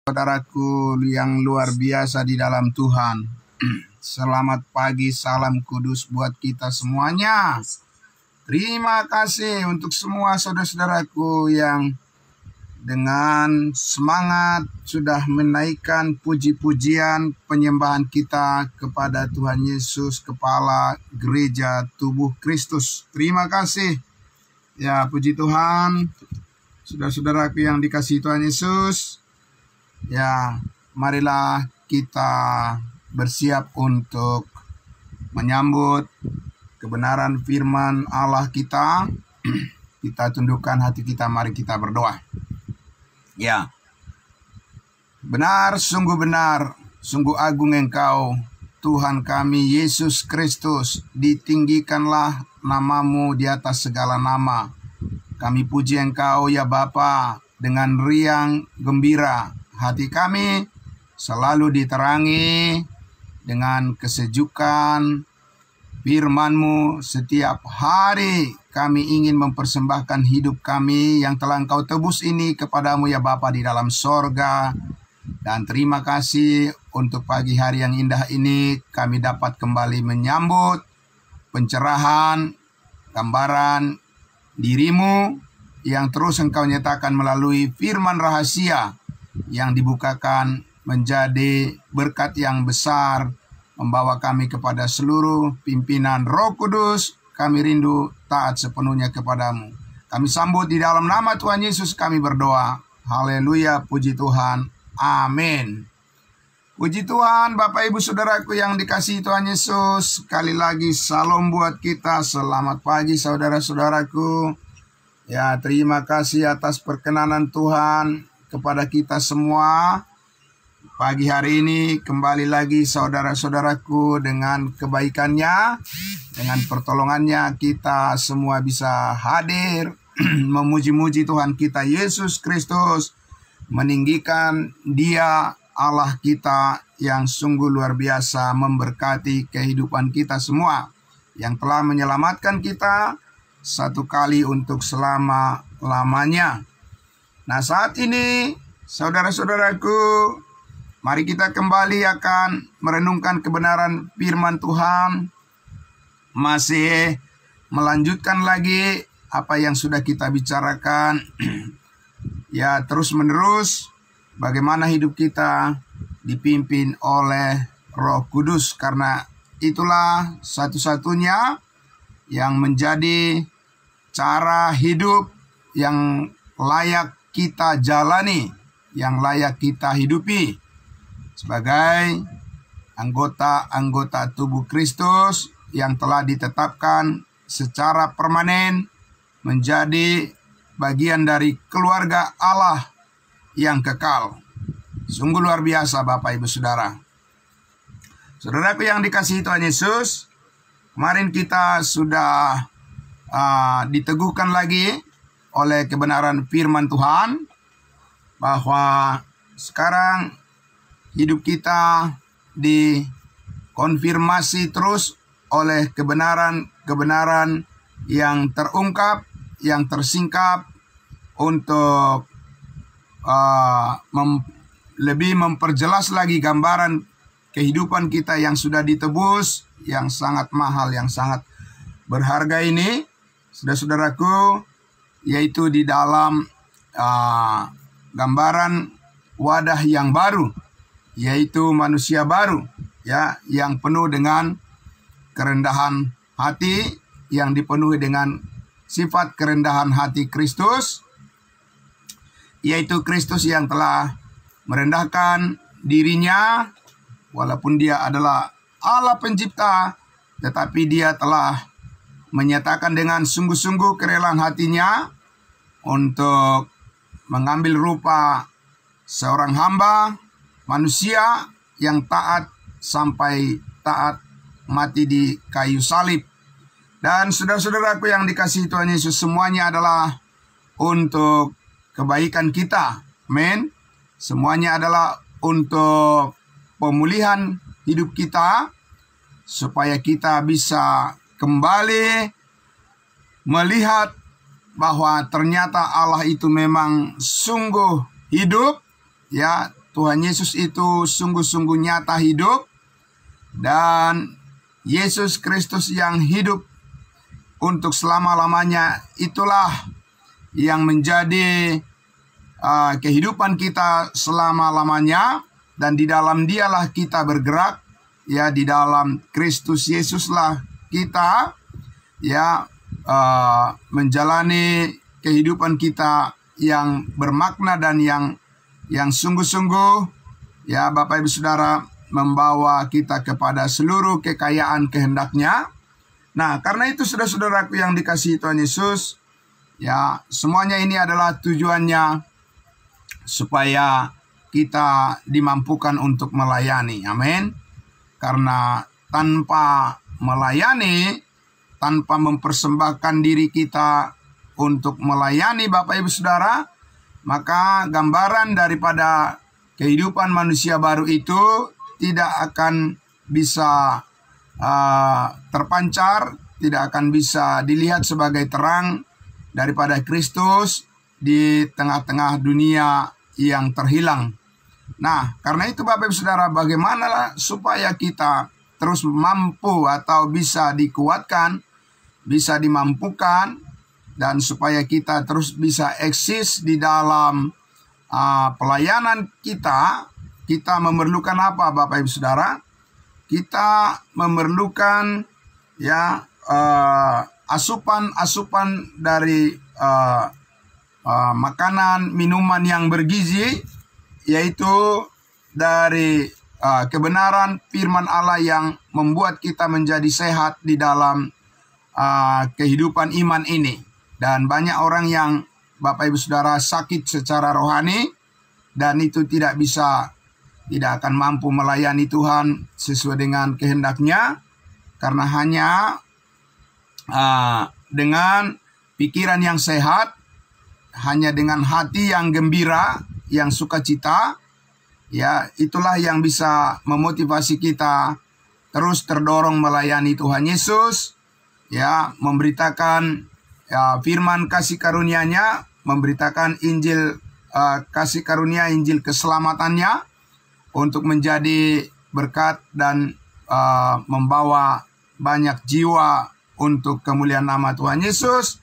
Saudaraku yang luar biasa di dalam Tuhan. Selamat pagi, salam kudus buat kita semuanya. Terima kasih untuk semua saudara-saudaraku yang dengan semangat sudah menaikkan puji-pujian penyembahan kita kepada Tuhan Yesus, Kepala Gereja Tubuh Kristus. Terima kasih. Ya, puji Tuhan. Saudara-saudaraku yang dikasihi Tuhan Yesus. Ya, marilah kita bersiap untuk menyambut kebenaran firman Allah kita. Kita tundukkan hati kita, mari kita berdoa. Ya, benar, sungguh agung Engkau, Tuhan kami Yesus Kristus. Ditinggikanlah namamu di atas segala nama. Kami puji Engkau ya Bapa dengan riang gembira. Hati kami selalu diterangi dengan kesejukan firman-Mu. Setiap hari kami ingin mempersembahkan hidup kami yang telah Engkau tebus ini kepadamu ya Bapa di dalam sorga. Dan terima kasih untuk pagi hari yang indah ini kami dapat kembali menyambut pencerahan, gambaran diri-Mu yang terus Engkau nyatakan melalui firman rahasia yang dibukakan menjadi berkat yang besar, membawa kami kepada seluruh pimpinan Roh Kudus. Kami rindu taat sepenuhnya kepadamu. Kami sambut di dalam nama Tuhan Yesus kami berdoa. Haleluya, puji Tuhan. Amin. Puji Tuhan, Bapak Ibu Saudaraku yang dikasihi Tuhan Yesus. Sekali lagi salam buat kita. Selamat pagi saudara-saudaraku. Ya, terima kasih atas perkenanan Tuhan kepada kita semua. Pagi hari ini kembali lagi saudara-saudaraku dengan kebaikannya, dengan pertolongannya kita semua bisa hadir memuji-muji Tuhan kita Yesus Kristus, meninggikan Dia Allah kita yang sungguh luar biasa memberkati kehidupan kita semua, yang telah menyelamatkan kita satu kali untuk selama-lamanya. Nah, saat ini saudara-saudaraku, mari kita kembali akan merenungkan kebenaran firman Tuhan. Masih melanjutkan lagi apa yang sudah kita bicarakan. Ya, terus menerus bagaimana hidup kita dipimpin oleh Roh Kudus. Karena itulah satu-satunya yang menjadi cara hidup yang layak kita jalani, yang layak kita hidupi sebagai anggota-anggota tubuh Kristus yang telah ditetapkan secara permanen menjadi bagian dari keluarga Allah yang kekal. Sungguh luar biasa Bapak Ibu Saudara. Saudaraku yang dikasihi Tuhan Yesus, kemarin kita sudah diteguhkan lagi oleh kebenaran firman Tuhan bahwa sekarang hidup kita dikonfirmasi terus oleh kebenaran-kebenaran yang terungkap, yang tersingkap untuk lebih memperjelas lagi gambaran kehidupan kita yang sudah ditebus, yang sangat mahal, yang sangat berharga ini, saudara-saudaraku, yaitu di dalam gambaran wadah yang baru, yaitu manusia baru, ya, yang penuh dengan kerendahan hati, yang dipenuhi dengan sifat kerendahan hati Kristus, yaitu Kristus yang telah merendahkan dirinya, walaupun Dia adalah Allah pencipta, tetapi Dia telah menyatakan dengan sungguh-sungguh kerelaan hatinya untuk mengambil rupa seorang hamba manusia yang taat sampai taat mati di kayu salib. Dan saudara-saudaraku yang dikasihi Tuhan Yesus, semuanya adalah untuk kebaikan kita. Amin. Semuanya adalah untuk pemulihan hidup kita, supaya kita bisa kembali melihat bahwa ternyata Allah itu memang sungguh hidup, ya, Tuhan Yesus itu sungguh-sungguh nyata hidup, dan Yesus Kristus yang hidup untuk selama-lamanya itulah yang menjadi kehidupan kita selama-lamanya, dan di dalam Dialah kita bergerak, ya, di dalam Kristus Yesuslah kita ya menjalani kehidupan kita yang bermakna dan yang sungguh-sungguh, ya Bapak Ibu Saudara, membawa kita kepada seluruh kekayaan kehendak-Nya. Nah, karena itu saudara-saudaraku yang dikasihi Tuhan Yesus, ya semuanya ini adalah tujuannya supaya kita dimampukan untuk melayani. Amin. Karena tanpa melayani, tanpa mempersembahkan diri kita untuk melayani Bapak Ibu Saudara, maka gambaran daripada kehidupan manusia baru itu tidak akan bisa terpancar, tidak akan bisa dilihat sebagai terang daripada Kristus di tengah-tengah dunia yang terhilang. Nah, karena itu Bapak Ibu Saudara, bagaimana supaya kita terus mampu atau bisa dikuatkan, bisa dimampukan, dan supaya kita terus bisa eksis di dalam pelayanan kita memerlukan apa Bapak Ibu Saudara? Kita memerlukan ya asupan dari makanan, minuman yang bergizi, yaitu dari kebenaran firman Allah yang membuat kita menjadi sehat di dalam kehidupan iman ini. Dan banyak orang yang Bapak Ibu Saudara sakit secara rohani, dan itu tidak akan mampu melayani Tuhan sesuai dengan kehendak-Nya, karena hanya dengan pikiran yang sehat, hanya dengan hati yang gembira, yang sukacita, ya itulah yang bisa memotivasi kita terus terdorong melayani Tuhan Yesus, ya memberitakan ya firman kasih karunia-Nya, memberitakan Injil kasih karunia, Injil keselamatannya, untuk menjadi berkat dan membawa banyak jiwa untuk kemuliaan nama Tuhan Yesus.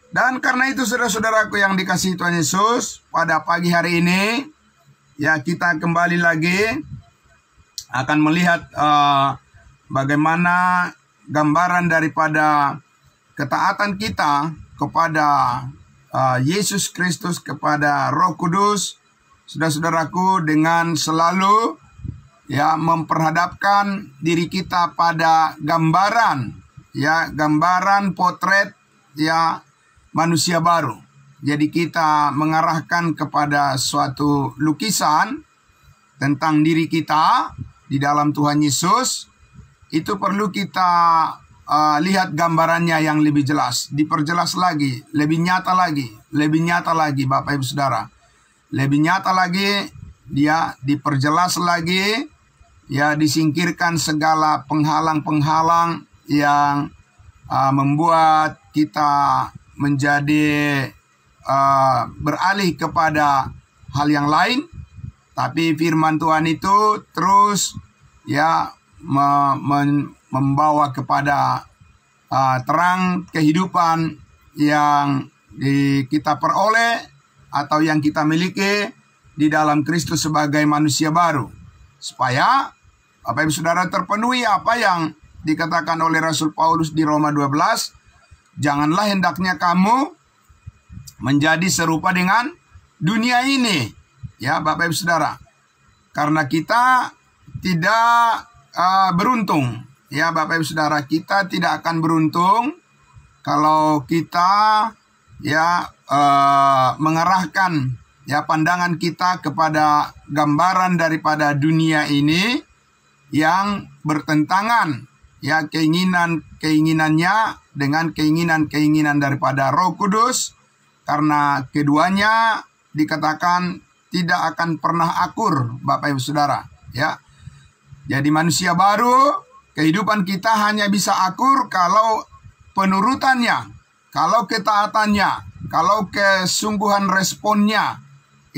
Dan karena itu saudara-saudaraku yang dikasihi Tuhan Yesus, pada pagi hari ini ya kita kembali lagi akan melihat bagaimana gambaran daripada ketaatan kita kepada Yesus Kristus, kepada Roh Kudus, saudara-saudaraku, dengan selalu ya memperhadapkan diri kita pada gambaran potret ya manusia baru. Jadi kita mengarahkan kepada suatu lukisan tentang diri kita di dalam Tuhan Yesus. Itu perlu kita lihat gambarannya yang lebih jelas, diperjelas lagi, lebih nyata lagi Bapak Ibu Saudara. Lebih nyata lagi, dia diperjelas lagi, ya disingkirkan segala penghalang-penghalang yang membuat kita menjadi beralih kepada hal yang lain. Tapi firman Tuhan itu terus ya membawa kepada terang kehidupan yang kita peroleh atau yang kita miliki di dalam Kristus sebagai manusia baru, supaya Bapak Ibu Saudara terpenuhi apa yang dikatakan oleh Rasul Paulus di Roma 12. Janganlah hendaknya kamu menjadi serupa dengan dunia ini, ya Bapak Ibu Saudara, karena kita tidak beruntung, ya Bapak Ibu Saudara, kita tidak akan beruntung kalau kita ya mengarahkan ya pandangan kita kepada gambaran daripada dunia ini yang bertentangan ya keinginannya dengan keinginan daripada Roh Kudus, karena keduanya dikatakan tidak akan pernah akur Bapak Ibu Saudara, ya. Jadi manusia baru, kehidupan kita hanya bisa akur kalau penurutannya, kalau ketaatannya, kalau kesungguhan responnya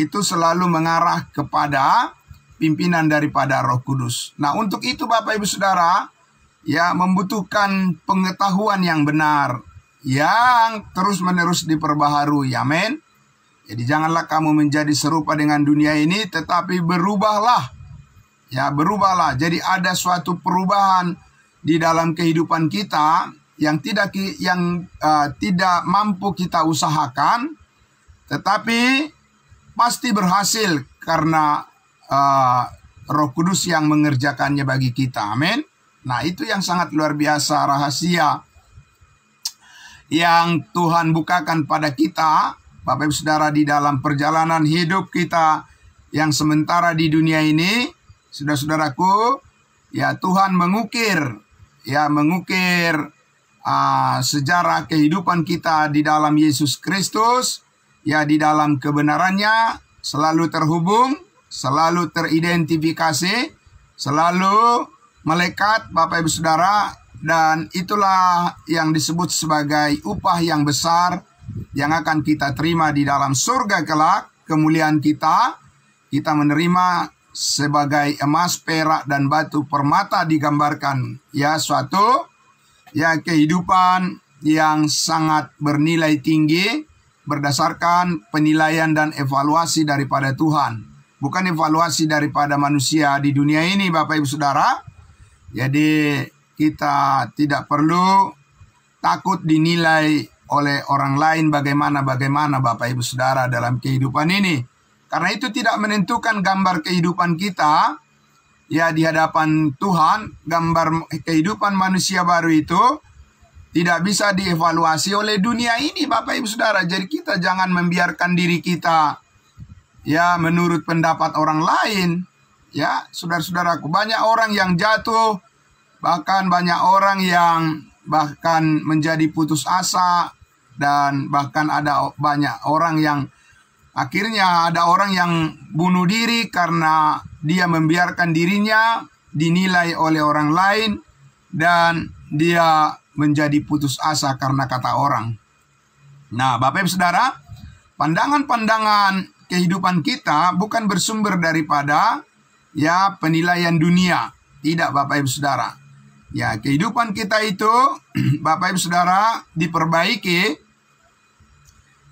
itu selalu mengarah kepada pimpinan daripada Roh Kudus. Nah, untuk itu Bapak Ibu Saudara, ya membutuhkan pengetahuan yang benar, yang terus-menerus diperbaharui. Amin. Jadi janganlah kamu menjadi serupa dengan dunia ini, tetapi berubahlah. Ya, berubahlah. Jadi ada suatu perubahan di dalam kehidupan kita yang tidak mampu kita usahakan, tetapi pasti berhasil karena Roh Kudus yang mengerjakannya bagi kita. Amin. Nah, itu yang sangat luar biasa, rahasia yang Tuhan bukakan pada kita, Bapak Ibu Saudara, di dalam perjalanan hidup kita yang sementara di dunia ini. Saudara-saudaraku, ya Tuhan mengukir sejarah kehidupan kita di dalam Yesus Kristus, ya di dalam kebenarannya, selalu terhubung, selalu teridentifikasi, selalu melekat, Bapak Ibu Saudara, dan itulah yang disebut sebagai upah yang besar yang akan kita terima di dalam surga kelak. Kemuliaan kita menerima sebagai emas, perak, dan batu permata, digambarkan ya suatu ya kehidupan yang sangat bernilai tinggi berdasarkan penilaian dan evaluasi daripada Tuhan, bukan evaluasi daripada manusia di dunia ini, Bapak Ibu Saudara. Jadi kita tidak perlu takut dinilai oleh orang lain bagaimana Bapak Ibu Saudara dalam kehidupan ini. Karena itu tidak menentukan gambar kehidupan kita ya di hadapan Tuhan. Gambar kehidupan manusia baru itu tidak bisa dievaluasi oleh dunia ini, Bapak Ibu Saudara. Jadi kita jangan membiarkan diri kita ya menurut pendapat orang lain. Ya, saudara-saudaraku, banyak orang yang jatuh, bahkan banyak orang yang bahkan menjadi putus asa, dan bahkan ada banyak orang yang akhirnya ada orang yang bunuh diri karena dia membiarkan dirinya dinilai oleh orang lain dan dia menjadi putus asa karena kata orang. Nah, Bapak Ibu Saudara, pandangan-pandangan kehidupan kita bukan bersumber daripada ya penilaian dunia. Tidak, Bapak Ibu Saudara. Ya, kehidupan kita itu Bapak Ibu Saudara diperbaiki.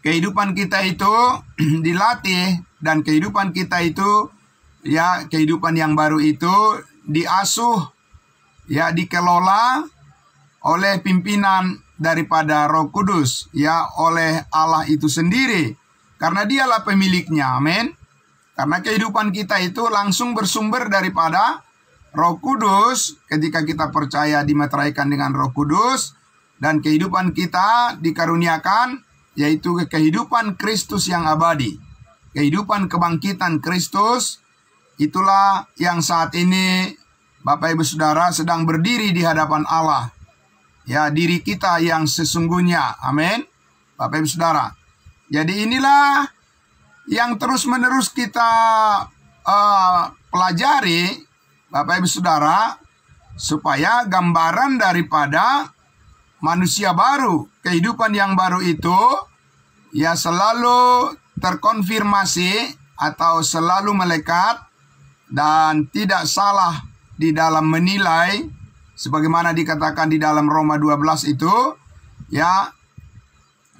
Kehidupan kita itu dilatih, dan kehidupan kita itu ya kehidupan yang baru itu diasuh ya dikelola oleh pimpinan daripada Roh Kudus, ya oleh Allah itu sendiri, karena dialah pemiliknya. Amin. Karena kehidupan kita itu langsung bersumber daripada Roh Kudus ketika kita percaya dimeteraikan dengan Roh Kudus, dan kehidupan kita dikaruniakan yaitu kehidupan Kristus yang abadi. Kehidupan kebangkitan Kristus, itulah yang saat ini Bapak Ibu Saudara sedang berdiri di hadapan Allah. Ya, diri kita yang sesungguhnya. Amin. Bapak Ibu Saudara. Jadi inilah yang terus-menerus kita pelajari, Bapak Ibu Saudara, supaya gambaran daripada manusia baru, kehidupan yang baru itu ya selalu terkonfirmasi atau selalu melekat dan tidak salah di dalam menilai, sebagaimana dikatakan di dalam Roma 12 itu ya,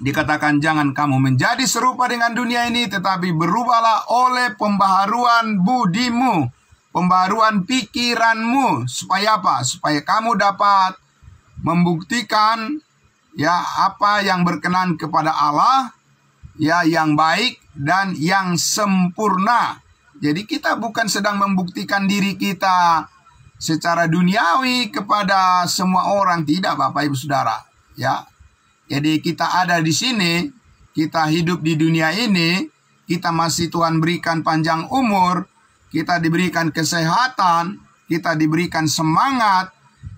dikatakan jangan kamu menjadi serupa dengan dunia ini, tetapi berubahlah oleh pembaharuan budimu, pembaharuan pikiranmu. Supaya apa? Supaya kamu dapat membuktikan ya apa yang berkenan kepada Allah, ya yang baik dan yang sempurna. Jadi kita bukan sedang membuktikan diri kita secara duniawi kepada semua orang, tidak, Bapak Ibu Saudara. Ya, jadi kita ada di sini, kita hidup di dunia ini, kita masih Tuhan berikan panjang umur, kita diberikan kesehatan, kita diberikan semangat,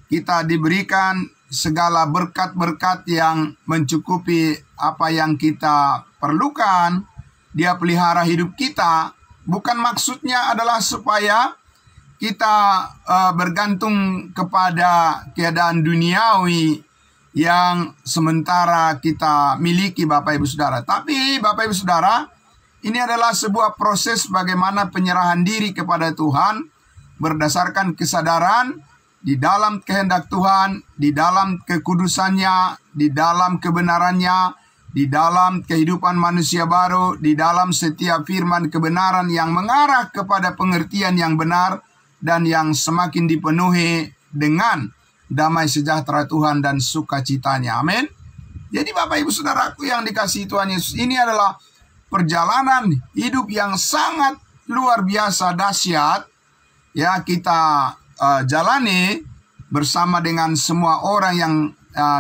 kita diberikan segala berkat-berkat yang mencukupi apa yang kita perlukan. Dia pelihara hidup kita. Bukan maksudnya adalah supaya kita bergantung kepada keadaan duniawi yang sementara kita miliki, Bapak Ibu Saudara. Tapi Bapak Ibu Saudara, ini adalah sebuah proses bagaimana penyerahan diri kepada Tuhan berdasarkan kesadaran di dalam kehendak Tuhan, di dalam kekudusannya, di dalam kebenarannya, di dalam kehidupan manusia baru, di dalam setiap firman kebenaran yang mengarah kepada pengertian yang benar dan yang semakin dipenuhi dengan damai sejahtera Tuhan dan sukacitanya. Amin. Jadi Bapak Ibu Saudaraku yang dikasihi Tuhan Yesus, ini adalah perjalanan hidup yang sangat luar biasa dahsyat ya kita jalani bersama dengan semua orang yang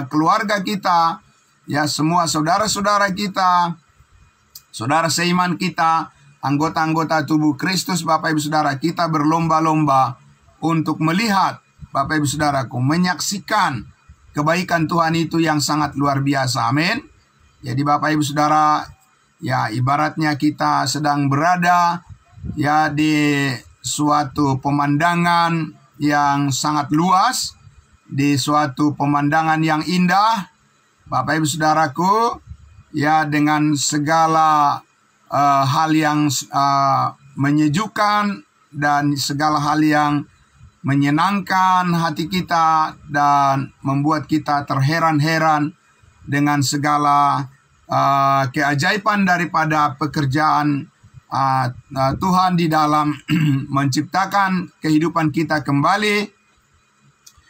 keluarga kita, ya semua saudara-saudara kita, saudara seiman kita, anggota-anggota tubuh Kristus. Bapak Ibu Saudara, kita berlomba-lomba untuk melihat, Bapak Ibu Saudaraku, menyaksikan kebaikan Tuhan itu yang sangat luar biasa. Amin. Jadi Bapak Ibu Saudara, ya ibaratnya kita sedang berada ya di suatu pemandangan yang sangat luas, di suatu pemandangan yang indah, Bapak Ibu Saudaraku, ya dengan segala hal yang menyejukkan dan segala hal yang menyenangkan hati kita dan membuat kita terheran-heran dengan segala keajaiban daripada pekerjaan Tuhan di dalam menciptakan kehidupan kita kembali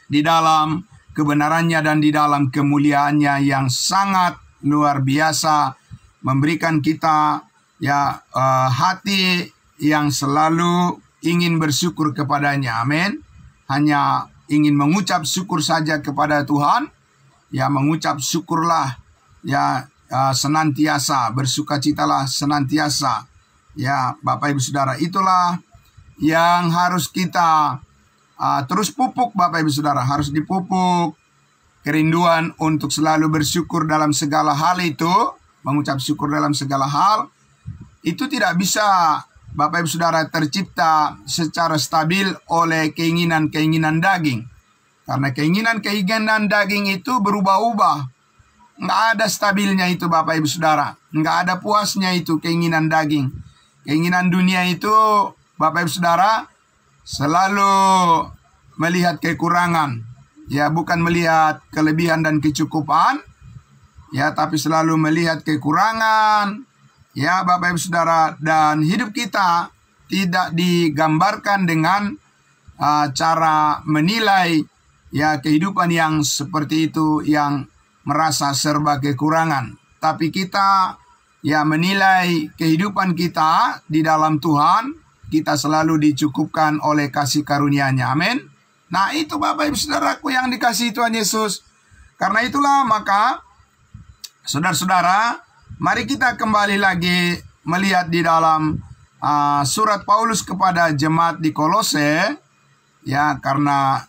di dalam kebenarannya dan di dalam kemuliaannya yang sangat luar biasa, memberikan kita ya hati yang selalu ingin bersyukur kepadanya. Amin. Hanya ingin mengucap syukur saja kepada Tuhan. Ya mengucap syukurlah ya senantiasa, bersukacitalah senantiasa. Ya Bapak Ibu Saudara, itulah yang harus kita terus pupuk. Bapak Ibu Saudara, harus dipupuk kerinduan untuk selalu bersyukur dalam segala hal itu. Mengucap syukur dalam segala hal itu tidak bisa, Bapak Ibu Saudara, tercipta secara stabil oleh keinginan-keinginan daging. Karena keinginan-keinginan daging itu berubah-ubah. Nggak ada stabilnya itu Bapak Ibu Saudara. Nggak ada puasnya itu keinginan daging. Keinginan dunia itu Bapak Ibu Saudara selalu melihat kekurangan. Ya bukan melihat kelebihan dan kecukupan. Ya tapi selalu melihat kekurangan. Ya Bapak Ibu Saudara, dan hidup kita tidak digambarkan dengan cara menilai ya kehidupan yang seperti itu, yang merasa serba kekurangan. Tapi kita ya menilai kehidupan kita di dalam Tuhan, kita selalu dicukupkan oleh kasih karunia-Nya. Amin. Nah itu Bapak Ibu Saudaraku yang dikasihi Tuhan Yesus. Karena itulah maka saudara-saudara, mari kita kembali lagi melihat di dalam surat Paulus kepada jemaat di Kolose. Ya karena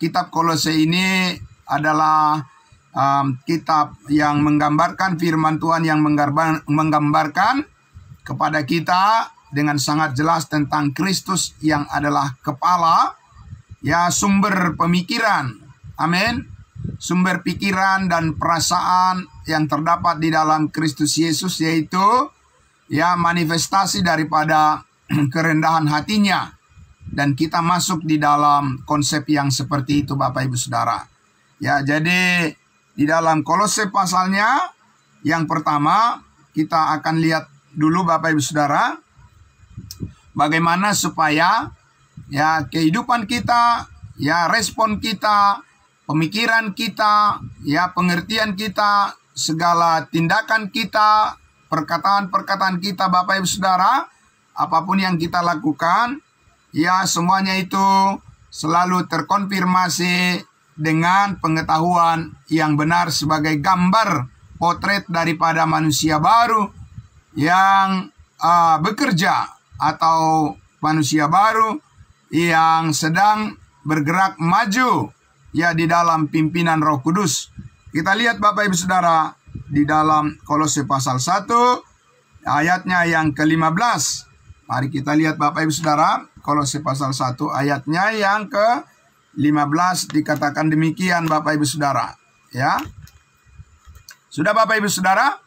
kitab Kolose ini adalah kitab yang menggambarkan firman Tuhan, yang menggambarkan kepada kita dengan sangat jelas tentang Kristus yang adalah kepala, ya sumber pemikiran. Amin. Sumber pikiran dan perasaan yang terdapat di dalam Kristus Yesus, yaitu ya manifestasi daripada kerendahan hatinya. Dan kita masuk di dalam konsep yang seperti itu Bapak Ibu Saudara. Ya jadi di dalam Kolose pasalnya yang pertama kita akan lihat dulu Bapak Ibu Saudara, bagaimana supaya ya kehidupan kita, ya respon kita, pemikiran kita, ya pengertian kita, segala tindakan kita, perkataan-perkataan kita Bapak Ibu Saudara, apapun yang kita lakukan, ya semuanya itu selalu terkonfirmasi dengan pengetahuan yang benar sebagai gambar potret daripada manusia baru yang bekerja, atau manusia baru yang sedang bergerak maju ya di dalam pimpinan Roh Kudus. Kita lihat Bapak Ibu Saudara di dalam Kolose pasal 1 ayatnya yang ke-15. Mari kita lihat Bapak Ibu Saudara, Kolose pasal 1 ayatnya yang ke-15 dikatakan demikian Bapak Ibu Saudara. Ya. Sudah Bapak Ibu Saudara?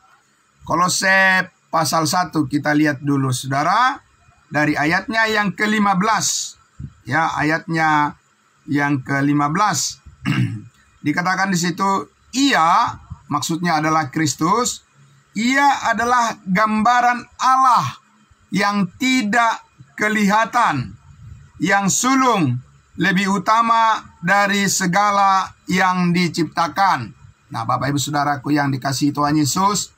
Kolose pasal 1 kita lihat dulu saudara, dari ayatnya yang ke-15. Ya, ayatnya yang ke-15. Dikatakan di situ, ia, maksudnya adalah Kristus, ia adalah gambaran Allah yang tidak kelihatan, yang sulung, lebih utama dari segala yang diciptakan. Nah, Bapak Ibu Saudaraku yang dikasihi Tuhan Yesus,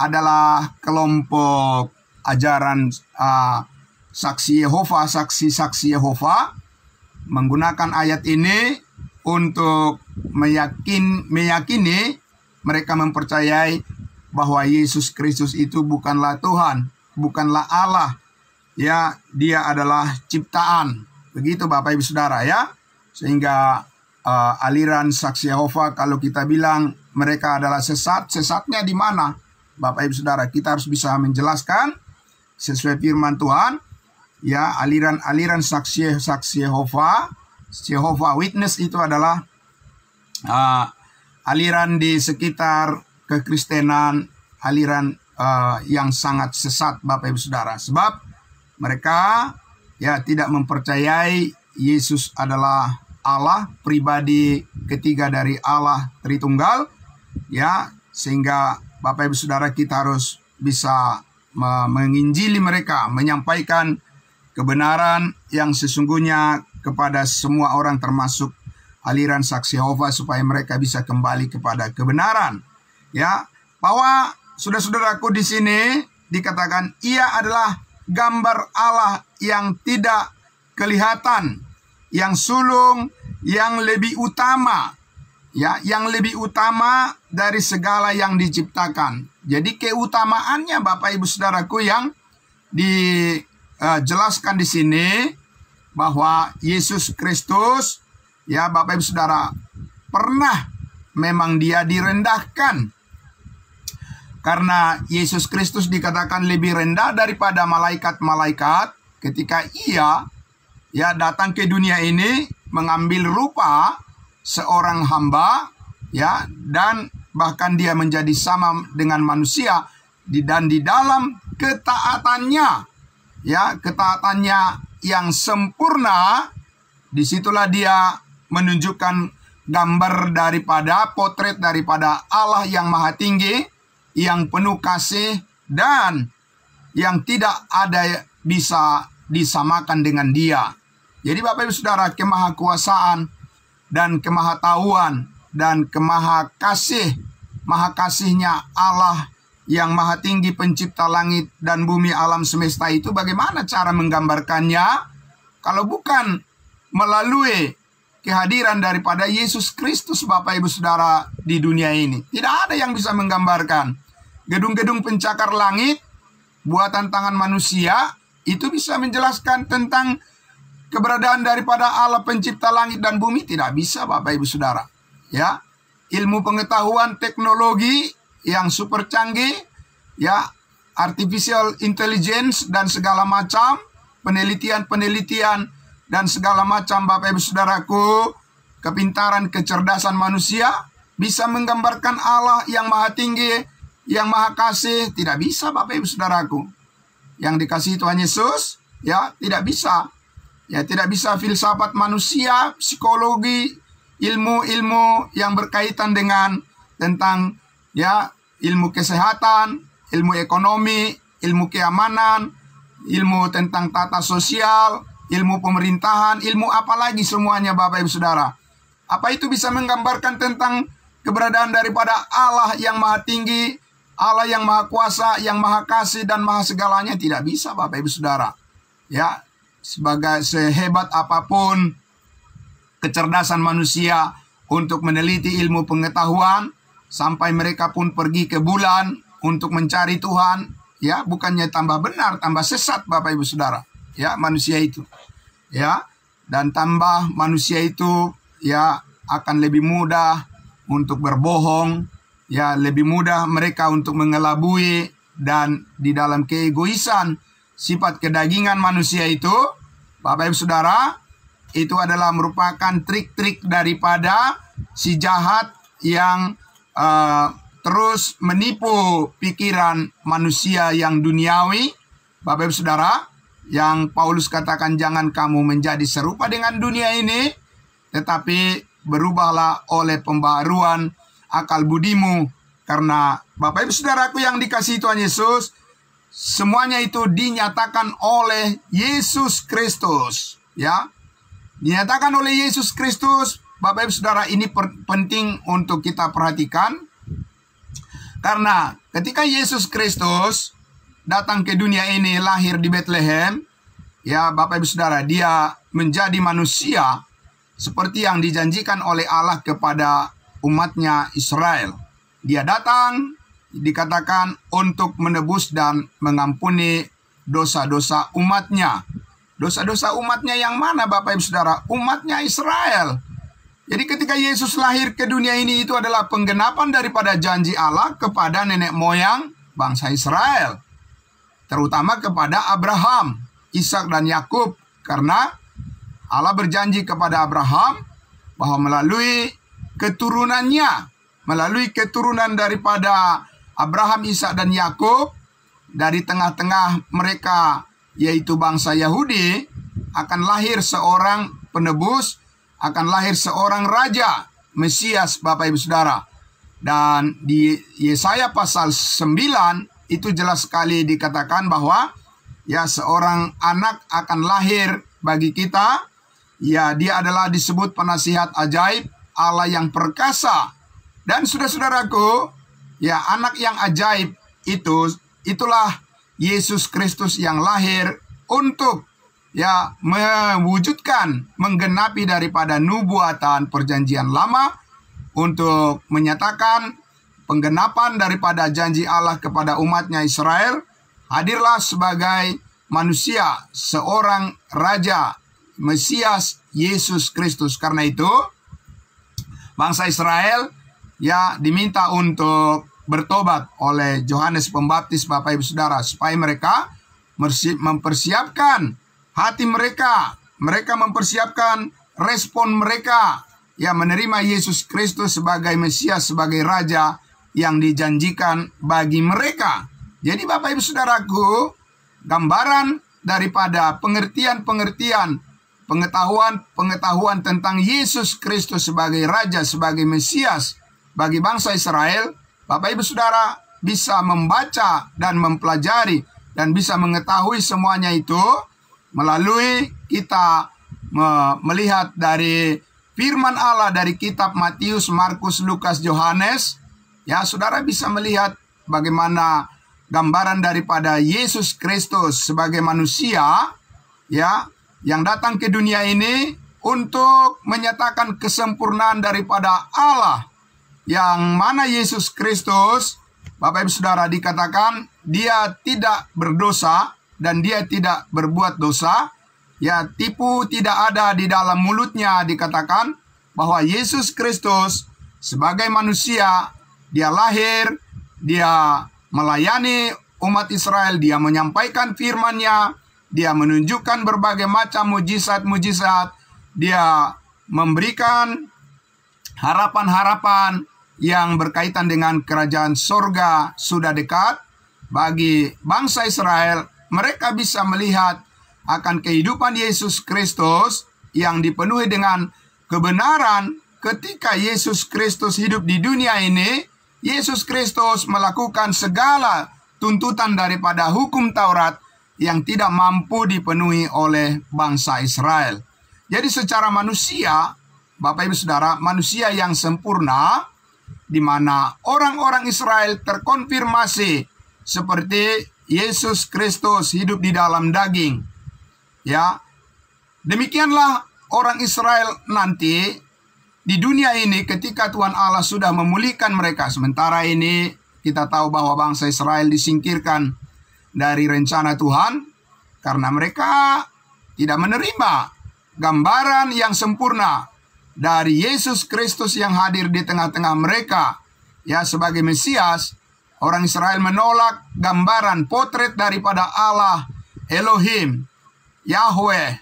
adalah kelompok ajaran saksi Yehova, saksi-saksi Yehova, menggunakan ayat ini untuk meyakini mereka mempercayai bahwa Yesus Kristus itu bukanlah Tuhan, bukanlah Allah. Ya, dia adalah ciptaan. Begitu Bapak Ibu Saudara ya. Sehingga aliran saksi Yehova, kalau kita bilang mereka adalah sesat, sesatnya di mana? Bapak Ibu Saudara, kita harus bisa menjelaskan sesuai firman Tuhan. Ya, aliran saksi Yehova, Jehovah Witness itu adalah aliran di sekitar kekristenan, aliran yang sangat sesat Bapak Ibu Saudara. Sebab mereka ya tidak mempercayai Yesus adalah Allah, pribadi ketiga dari Allah Tritunggal. Ya, sehingga Bapak Ibu Saudara kita harus bisa menginjili mereka, menyampaikan kebenaran yang sesungguhnya kepada semua orang termasuk aliran saksi Yehova supaya mereka bisa kembali kepada kebenaran. Ya, bahwa saudara-saudaraku di sini dikatakan ia adalah gambar Allah yang tidak kelihatan, yang sulung, yang lebih utama. Ya, yang lebih utama dari segala yang diciptakan. Jadi keutamaannya Bapak Ibu Saudaraku yang dijelaskan di sini bahwa Yesus Kristus, ya Bapak Ibu Saudara, pernah memang dia direndahkan. Karena Yesus Kristus dikatakan lebih rendah daripada malaikat-malaikat ketika ia ya datang ke dunia ini mengambil rupa seorang hamba, ya, dan bahkan dia menjadi sama dengan manusia dan di dalam ketaatannya, ya, ketaatannya yang sempurna, disitulah dia menunjukkan gambar daripada potret daripada Allah yang maha tinggi, yang penuh kasih dan yang tidak ada bisa disamakan dengan dia. Jadi Bapak Ibu Saudara, kemahakuasaan dan kemahatauan dan maha kasihnya Allah yang maha tinggi pencipta langit dan bumi alam semesta itu bagaimana cara menggambarkannya kalau bukan melalui kehadiran daripada Yesus Kristus Bapak Ibu Saudara di dunia ini. Tidak ada yang bisa menggambarkan. Gedung-gedung pencakar langit buatan tangan manusia itu bisa menjelaskan tentang keberadaan daripada Allah pencipta langit dan bumi? Tidak bisa Bapak Ibu Saudara. Ya, ilmu pengetahuan teknologi yang super canggih, ya, artificial intelligence dan segala macam penelitian dan segala macam Bapak Ibu Saudaraku, kepintaran, kecerdasan manusia bisa menggambarkan Allah yang maha tinggi, yang maha kasih. Tidak bisa Bapak Ibu Saudaraku. Yang dikasihi Tuhan Yesus, ya, tidak bisa. Ya, tidak bisa filsafat manusia, psikologi, ilmu-ilmu yang berkaitan dengan tentang ya ilmu kesehatan, ilmu ekonomi, ilmu keamanan, ilmu tentang tata sosial, ilmu pemerintahan, ilmu apa lagi semuanya Bapak Ibu Saudara. Apa itu bisa menggambarkan tentang keberadaan daripada Allah yang maha tinggi, Allah yang maha kuasa, yang maha kasih dan maha segalanya? Tidak bisa Bapak Ibu Saudara. Ya, sebagai sehebat apapun kecerdasan manusia untuk meneliti ilmu pengetahuan, sampai mereka pun pergi ke bulan untuk mencari Tuhan, ya, bukannya tambah benar, tambah sesat Bapak Ibu Saudara. Ya, manusia itu. Ya, dan tambah manusia itu ya akan lebih mudah untuk berbohong, ya, lebih mudah mereka untuk mengelabui, dan di dalam keegoisan sifat kedagingan manusia itu, Bapak Ibu Saudara, itu adalah merupakan trik-trik daripada si jahat yang terus menipu pikiran manusia yang duniawi, Bapak Ibu Saudara, yang Paulus katakan jangan kamu menjadi serupa dengan dunia ini, tetapi berubahlah oleh pembaharuan akal budimu. Karena Bapak Ibu Saudaraku yang dikasihi Tuhan Yesus, semuanya itu dinyatakan oleh Yesus Kristus, ya. Dinyatakan oleh Yesus Kristus. Bapak Ibu Saudara, ini penting untuk kita perhatikan. Karena ketika Yesus Kristus datang ke dunia ini, lahir di Bethlehem, ya Bapak Ibu Saudara, dia menjadi manusia seperti yang dijanjikan oleh Allah kepada umatnya Israel. Dia datang, dikatakan untuk menebus dan mengampuni dosa-dosa umatnya. Dosa-dosa umatnya yang mana Bapak Ibu Saudara? Umatnya Israel. Jadi ketika Yesus lahir ke dunia ini, itu adalah penggenapan daripada janji Allah kepada nenek moyang bangsa Israel. Terutama kepada Abraham, Ishak dan Yakub. Karena Allah berjanji kepada Abraham bahwa melalui keturunannya, melalui keturunan daripada Abraham, Ishak dan Yakub, dari tengah-tengah mereka yaitu bangsa Yahudi, akan lahir seorang penebus, akan lahir seorang raja, Mesias, Bapak Ibu Saudara. Dan di Yesaya pasal 9 itu jelas sekali dikatakan bahwa ya seorang anak akan lahir bagi kita. Ya, dia adalah disebut penasihat ajaib, Allah yang perkasa. Dan saudara-saudaraku, ya anak yang ajaib itulah Yesus Kristus yang lahir untuk ya mewujudkan, menggenapi daripada nubuatan perjanjian lama, untuk menyatakan penggenapan daripada janji Allah kepada umatnya Israel. Hadirlah sebagai manusia seorang raja, Mesias, Yesus Kristus. Karena itu bangsa Israel ya diminta untuk bertobat oleh Yohanes Pembaptis, Bapak Ibu Saudara, supaya mereka mempersiapkan hati mereka, mempersiapkan respon mereka, ya menerima Yesus Kristus sebagai Mesias, sebagai Raja yang dijanjikan bagi mereka. Jadi Bapak Ibu Saudaraku, gambaran daripada pengertian-pengertian, pengetahuan tentang Yesus Kristus sebagai Raja, sebagai Mesias bagi bangsa Israel, Bapak Ibu Saudara bisa membaca dan mempelajari dan bisa mengetahui semuanya itu melalui kita melihat dari firman Allah dari kitab Matius, Markus, Lukas, Yohanes. Ya, saudara bisa melihat bagaimana gambaran daripada Yesus Kristus sebagai manusia ya yang datang ke dunia ini untuk menyatakan kesempurnaan daripada Allah. Yang mana Yesus Kristus, Bapak Ibu Saudara, dikatakan dia tidak berdosa dan dia tidak berbuat dosa. Ya, tipu tidak ada di dalam mulutnya. Dikatakan bahwa Yesus Kristus sebagai manusia, dia lahir, dia melayani umat Israel, dia menyampaikan firman-Nya, dia menunjukkan berbagai macam mujizat-mujizat, dia memberikan harapan-harapan yang berkaitan dengan kerajaan sorga sudah dekat bagi bangsa Israel. Mereka bisa melihat akan kehidupan Yesus Kristus yang dipenuhi dengan kebenaran. Ketika Yesus Kristus hidup di dunia ini, Yesus Kristus melakukan segala tuntutan daripada hukum Taurat yang tidak mampu dipenuhi oleh bangsa Israel. Jadi secara manusia, Bapak Ibu Saudara, manusia yang sempurna, di mana orang-orang Israel terkonfirmasi seperti Yesus Kristus hidup di dalam daging. Ya, demikianlah orang Israel nanti di dunia ini ketika Tuhan Allah sudah memulihkan mereka. Sementara ini kita tahu bahwa bangsa Israel disingkirkan dari rencana Tuhan karena mereka tidak menerima gambaran yang sempurna dari Yesus Kristus yang hadir di tengah-tengah mereka ya sebagai Mesias. Orang Israel menolak gambaran potret daripada Allah Elohim, Yahweh,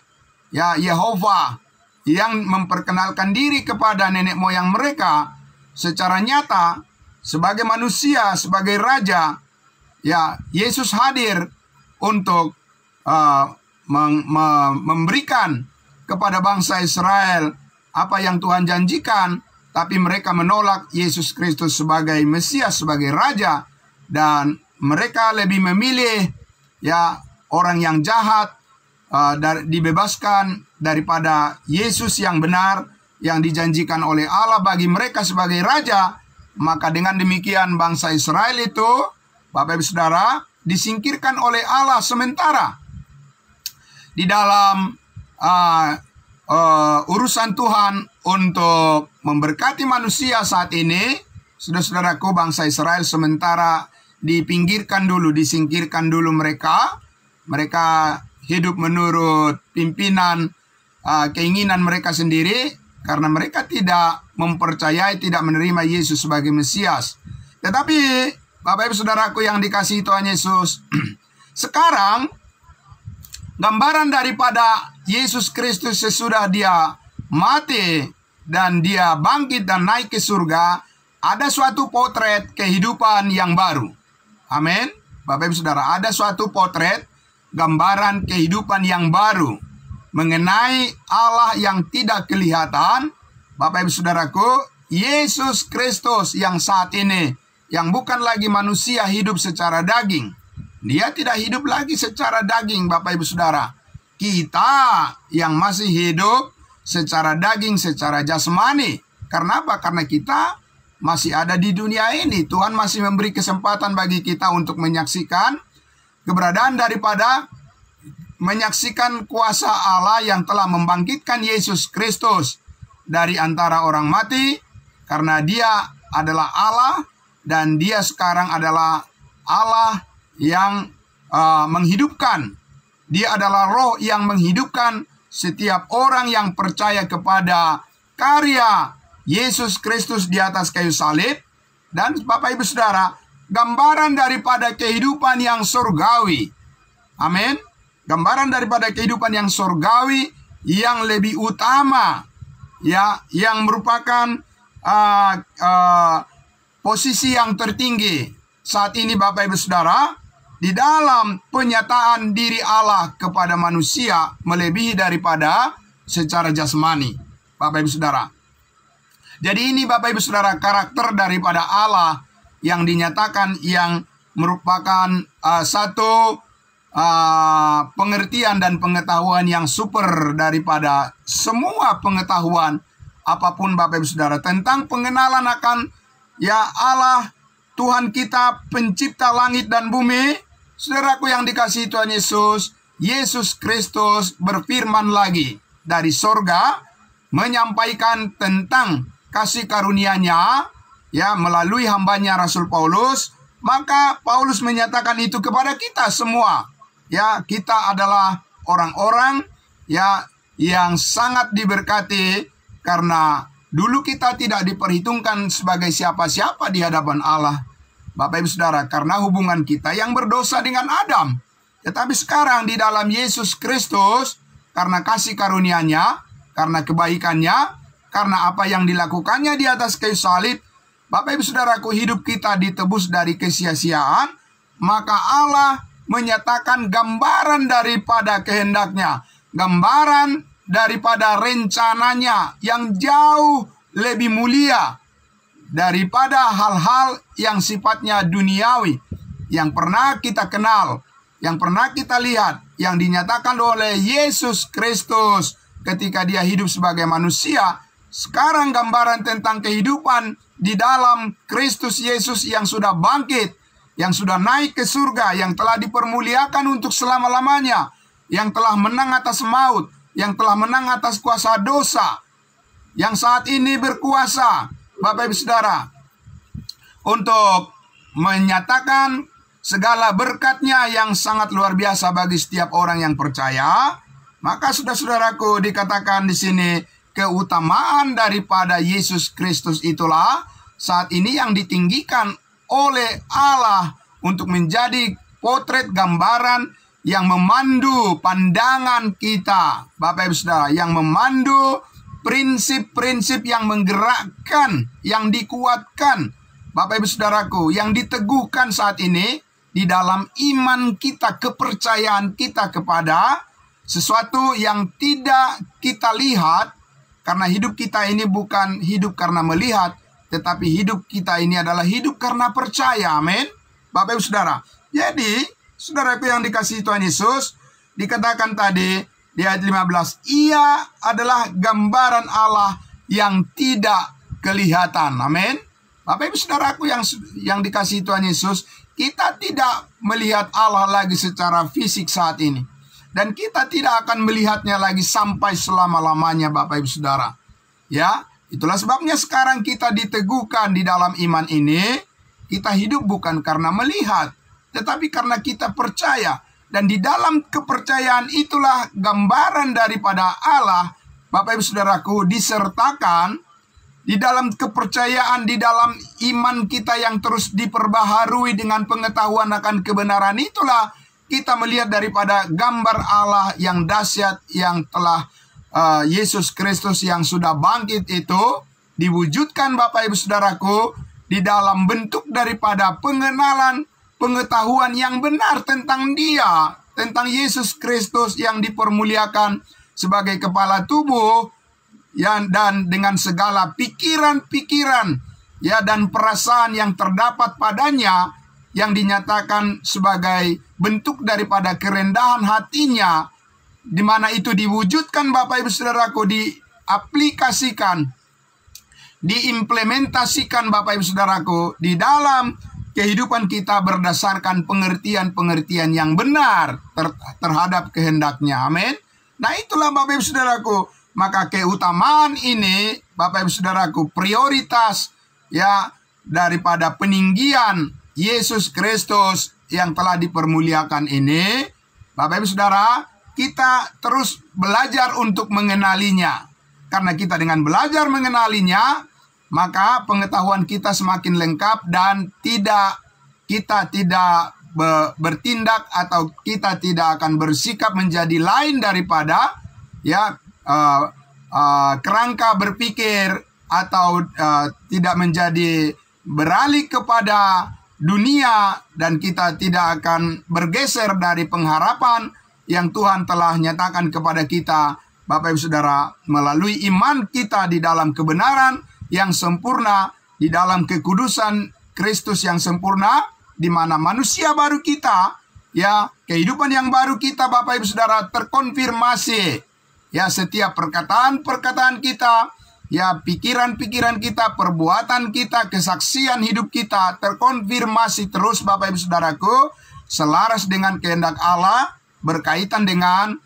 ya Yehova, yang memperkenalkan diri kepada nenek moyang mereka secara nyata sebagai manusia, sebagai raja, ya Yesus hadir untuk memberikan kepada bangsa Israel apa yang Tuhan janjikan, tapi mereka menolak Yesus Kristus sebagai Mesias, sebagai Raja, dan mereka lebih memilih ya orang yang jahat dibebaskan daripada Yesus yang benar yang dijanjikan oleh Allah bagi mereka sebagai Raja. Maka dengan demikian bangsa Israel itu, Bapak Ibu Saudara, disingkirkan oleh Allah sementara di dalam urusan Tuhan untuk memberkati manusia saat ini. Saudara-saudaraku, bangsa Israel sementara dipinggirkan dulu, disingkirkan dulu mereka. Mereka hidup menurut pimpinan keinginan mereka sendiri, karena mereka tidak mempercayai, tidak menerima Yesus sebagai Mesias. Tetapi Bapak Ibu Saudaraku yang dikasihi Tuhan Yesus, sekarang gambaran daripada Yesus Kristus sesudah dia mati dan dia bangkit dan naik ke surga, ada suatu potret kehidupan yang baru. Amin. Bapak Ibu Saudara, ada suatu potret gambaran kehidupan yang baru mengenai Allah yang tidak kelihatan. Bapak Ibu Saudaraku, Yesus Kristus yang saat ini, yang bukan lagi manusia hidup secara daging. Dia tidak hidup lagi secara daging, Bapak Ibu Saudara. Kita yang masih hidup secara daging, secara jasmani. Karena apa? Karena kita masih ada di dunia ini. Tuhan masih memberi kesempatan bagi kita untuk menyaksikan keberadaan daripada menyaksikan kuasa Allah yang telah membangkitkan Yesus Kristus dari antara orang mati, karena dia adalah Allah dan dia sekarang adalah Allah yang menghidupkan. Dia adalah Roh yang menghidupkan setiap orang yang percaya kepada karya Yesus Kristus di atas kayu salib. Dan Bapak Ibu Saudara, gambaran daripada kehidupan yang surgawi. Amin. Gambaran daripada kehidupan yang surgawi yang lebih utama, ya, yang merupakan posisi yang tertinggi saat ini, Bapak Ibu Saudara, di dalam penyataan diri Allah kepada manusia melebihi daripada secara jasmani, Bapak Ibu Saudara. Jadi ini, Bapak Ibu Saudara, karakter daripada Allah yang dinyatakan, yang merupakan satu pengertian dan pengetahuan yang super daripada semua pengetahuan apapun, Bapak Ibu Saudara, tentang pengenalan akan ya Allah Tuhan kita, pencipta langit dan bumi. Saudaraku yang dikasihi Tuhan Yesus, Yesus Kristus berfirman lagi dari sorga, menyampaikan tentang kasih karunia-Nya ya melalui hambanya Rasul Paulus. Maka Paulus menyatakan itu kepada kita semua. Ya, kita adalah orang-orang ya yang sangat diberkati, karena dulu kita tidak diperhitungkan sebagai siapa-siapa di hadapan Allah, Bapak Ibu Saudara, karena hubungan kita yang berdosa dengan Adam. Tetapi sekarang di dalam Yesus Kristus, karena kasih karunia-Nya, karena kebaikannya, karena apa yang dilakukannya di atas kayu salib, Bapak Ibu Saudaraku, hidup kita ditebus dari kesia-siaan. Maka Allah menyatakan gambaran daripada kehendaknya, gambaran daripada rencananya yang jauh lebih mulia daripada hal-hal yang sifatnya duniawi, yang pernah kita kenal, yang pernah kita lihat, yang dinyatakan oleh Yesus Kristus ketika dia hidup sebagai manusia. Sekarang gambaran tentang kehidupan di dalam Kristus Yesus yang sudah bangkit, yang sudah naik ke surga, yang telah dipermuliakan untuk selama-lamanya, yang telah menang atas maut, yang telah menang atas kuasa dosa, yang saat ini berkuasa, Bapak Ibu Saudara, untuk menyatakan segala berkat-Nya yang sangat luar biasa bagi setiap orang yang percaya. Maka saudara-saudaraku, dikatakan di sini, keutamaan daripada Yesus Kristus itulah saat ini yang ditinggikan oleh Allah untuk menjadi potret gambaran yang memandu pandangan kita, Bapak Ibu Saudara, yang memandu prinsip-prinsip yang menggerakkan, yang dikuatkan, Bapak Ibu Saudaraku, yang diteguhkan saat ini di dalam iman kita, kepercayaan kita kepada sesuatu yang tidak kita lihat, karena hidup kita ini bukan hidup karena melihat, tetapi hidup kita ini adalah hidup karena percaya. Amin. Bapak Ibu Saudara. Jadi, saudaraku yang dikasihi Tuhan Yesus, dikatakan tadi di ayat 15, ia adalah gambaran Allah yang tidak kelihatan. Amin. Bapak Ibu Saudaraku yang dikasihi Tuhan Yesus, kita tidak melihat Allah lagi secara fisik saat ini. Dan kita tidak akan melihatnya lagi sampai selama-lamanya, Bapak Ibu Saudara. Ya, itulah sebabnya sekarang kita diteguhkan di dalam iman ini. Kita hidup bukan karena melihat, tetapi karena kita percaya. Dan di dalam kepercayaan itulah gambaran daripada Allah, Bapak Ibu Saudaraku, disertakan di dalam kepercayaan, di dalam iman kita yang terus diperbaharui dengan pengetahuan akan kebenaran itulah kita melihat daripada gambar Allah yang dahsyat yang telah Yesus Kristus yang sudah bangkit itu diwujudkan, Bapak Ibu Saudaraku, di dalam bentuk daripada pengenalan, pengetahuan yang benar tentang Dia, tentang Yesus Kristus yang dipermuliakan sebagai kepala tubuh, ya, dan dengan segala pikiran-pikiran, ya, dan perasaan yang terdapat padanya, yang dinyatakan sebagai bentuk daripada kerendahan hatinya, di mana itu diwujudkan, Bapak Ibu Saudaraku, diaplikasikan, diimplementasikan, Bapak Ibu Saudaraku, di dalam kehidupan kita berdasarkan pengertian-pengertian yang benar terhadap kehendaknya. Amin. Nah, itulah Bapak Ibu Saudaraku. Maka keutamaan ini, Bapak Ibu Saudaraku, prioritas, ya, daripada peninggian Yesus Kristus yang telah dipermuliakan ini, Bapak Ibu Saudara, kita terus belajar untuk mengenalinya. Karena kita dengan belajar mengenalinya, maka pengetahuan kita semakin lengkap dan kita tidak bertindak atau kita tidak akan bersikap menjadi lain daripada, ya, kerangka berpikir atau tidak menjadi beralih kepada dunia, dan kita tidak akan bergeser dari pengharapan yang Tuhan telah nyatakan kepada kita, Bapak Ibu Saudara, melalui iman kita di dalam kebenaran yang sempurna, di dalam kekudusan Kristus yang sempurna, di mana manusia baru kita, ya, kehidupan yang baru kita, Bapak Ibu Saudara, terkonfirmasi. Ya, setiap perkataan-perkataan kita, ya, pikiran-pikiran kita, perbuatan kita, kesaksian hidup kita terkonfirmasi terus, Bapak Ibu Saudaraku, selaras dengan kehendak Allah, berkaitan dengan